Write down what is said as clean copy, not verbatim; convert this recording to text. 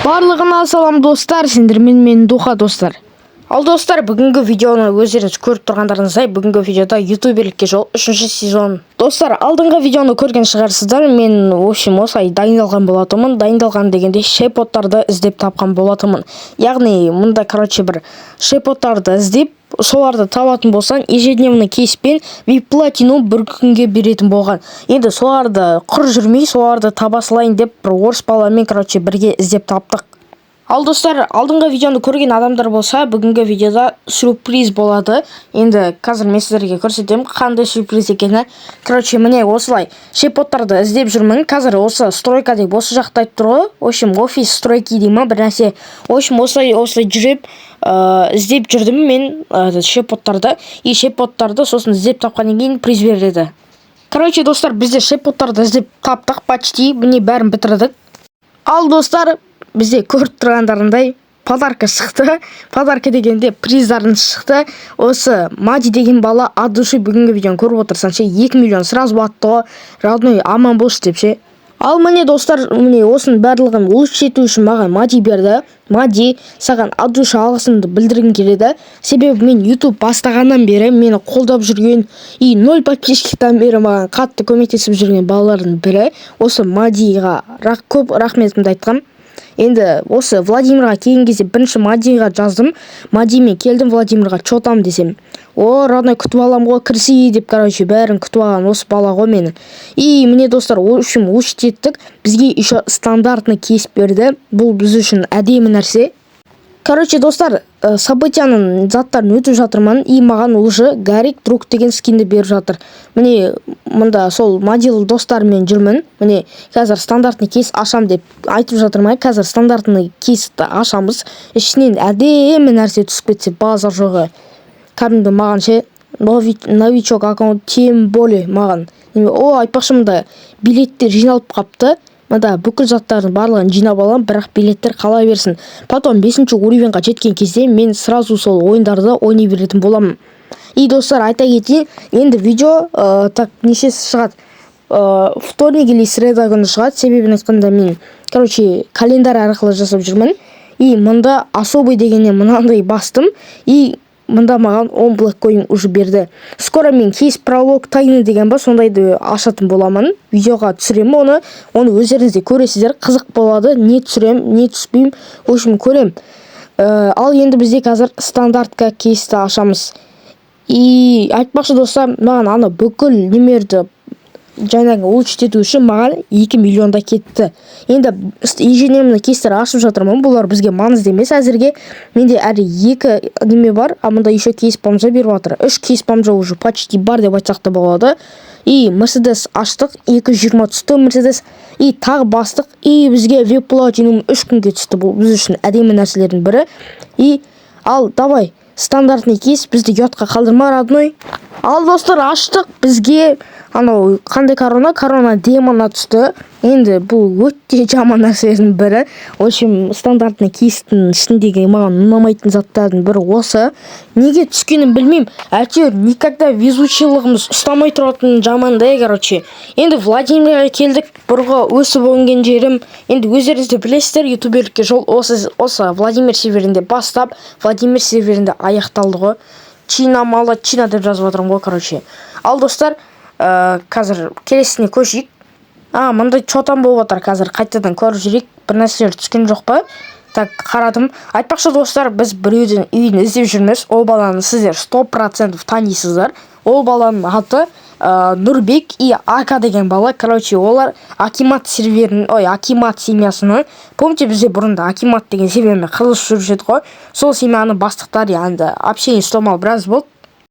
Барлығына салам достар, сендермен мен Духа достар. Ал достар, бүгінгі видеоны өздеріңіз көріп тұрғандарыңыздай, бүгінгі видеода ютуберлікке жол 3-ші сезон. Достар, алдыңғы видеоны көрген шығарсыздар, мен осылай дайындалған болатынмын. Дайындалған дегенде шейпоттарды іздеп тапқан болатынмын. Яғни, мұнда бір шейпоттарды іздеп, соларды табатын болсаң, ежедневный кейспен VIP платину бір күнге беретін болған. Енді соларды құр жүрмей, соларды таба салайын деп бір орыс баламен бірге іздеп таптық. Ал достар, алдыңғы видеоны көрген адамдар болса, бүгінгі видеода сюрприз болады. Енді қазір мен сіздерге көрсетемін, қандай сюрприз екені. Міне осылай шейпоттарды іздеп жүрмін. Қазір осы стройка деп осы жақта айтып тұр ғой. В общем, офис стройки дей ма, бір нәрсе. В общем, осылай жүріп іздеп жүрдім мен шейпоттарды. И шейпоттарды сосын іздеп тапқаннан кейін приз береді. Достар, бізде шейпоттарды іздеп таптық почти. Міне бәрін бітірдік. Ал достар, бізде көріп тұрғандарындай подарка шықты. Подарка дегенде приздарын шықты. Осы Мади деген бала от души бүгінгі видеоны көріп отырсаң, 2 миллион сразу атты ғой. Родной аман болшы деп ше. Ал міне достар, міне осының барлығын улучшить ету үшін маған Мади берді. Мади, саған от души алғысымды білдіргім келеді. Себебі мен YouTube бастағаннан бері мені қолдап жүрген и 0 подписчиктен бері маған қатты көмектесіп жүрген балалардың бірі. Осы Мадиға көп рахметімді айтқам. Енді осы Владимирға келген кезде бірінші Мадиға жаздым. Мадимен келдім Владимирға чотам десем. Родной күтіп алам ғой, кірсей деп, бәрін күтіп алған осы бала ғой мені. И міне достар, үшін учить еттік. Бізге еще стандартный кейс берді. Бұл біз үшін әдемі нәрсе. Достар, событияның заттарын өтіп жатырман, и маған уже Гарик друг деген скинді беріп жатыр. Міне, мұнда сол модил достармен жүрмін. Міне, қазір стандартный кейс ашам деп айтып жатырмай, қазір стандартный кейсті ашамыз. Ішінен әдемі нәрсе түсіп кетсе, базар жоғы. Кәдімгі маған новичок аккаунт тем более маған. Айтпақшы мұнда билеттер жиналып қапты. Мұнда бүкіл заттардың барлығын жинап алам, бірақ билеттер қала берсін. Потом 5-ші уровенға жеткен кезде мен сразу сол ойындарды ойнай беретін боламын. И достар, айта кетейін, енді видео нешесі шығады? Вторник или среда күні шығады. Себебін айтқанда мен, календар арқылы жасап жүрмін. И мұнда особый дегеннен мынандай бастым. И мұнда маған 10 блоккоин уже берді. Скоро мен кейс пролог тайны деген ба, сондайды ашатын боламын. Видеоға түсірем оны өздеріңіз де көресіздер. Қызық болады, не түсірем, не түспейм, в общем көрем. Ал енді бізде қазір стандартка кейсті ашамыз. И айтпақшы достар, маған бүкіл немерді жаңағы улучшить ету үшін маған 2 миллионда кетті. Енді ежедневный кейстер ашып жатырмын. Бұлар бізге маңызды емес әзірге. Менде әрі 2 неме бар, а мұнда еще кейс помжа беріп жатыр. 3 кейс помжа уже почти бар деп айтсақ та болады. И Мерседес аштық, 220 түсті Мерседес. И тағы бастық, и бізге VIP платинум 3 күнге түсті. Бұл біз үшін әдемі нәрселердің бірі. И ал давай стандартный кейс бізді ұятқа қалдырма, родной. Ал достар, аштық, бізге қандай корона демона түсті. Енді бұл өтте жаман нәрселердің бірі. В общем, стандартный кейстің ішіндегі маған ұнамайтын заттардың бірі осы. Неге түскенін білмеймін. Әйтеуір никогда везучилығымыз ұстамай тұратын жамандай, Енді Владимирға келдік, бұрғы өсіп өнген жерім. Енді өздеріңіз де білесіздер, ютуберлікке жол осы Владимир серверінде бастап, Владимир серверінде аяқталды ғой. Чина деп жазып отырмын ғой, Ал достар, қазір келесіне көшейік. Мұндай чотам болып отыр, қазір қайтадан көріп жүрейік. Бір нәрселер түскен жоқ па? Так, қарадым. Айтпақшы достар, біз біреудің үйін іздеп жүрміз. Ол баланы сіздер 100% танисыздар. Ол баланың аты Нұрбек и Ака деген бала. Олар Акимат семьясының. Помните, бізде бұрында Акимат деген семьямен қылыш жүріп ғой. Сол семьяның бастықтары, енді общение ұстамал біраз болды.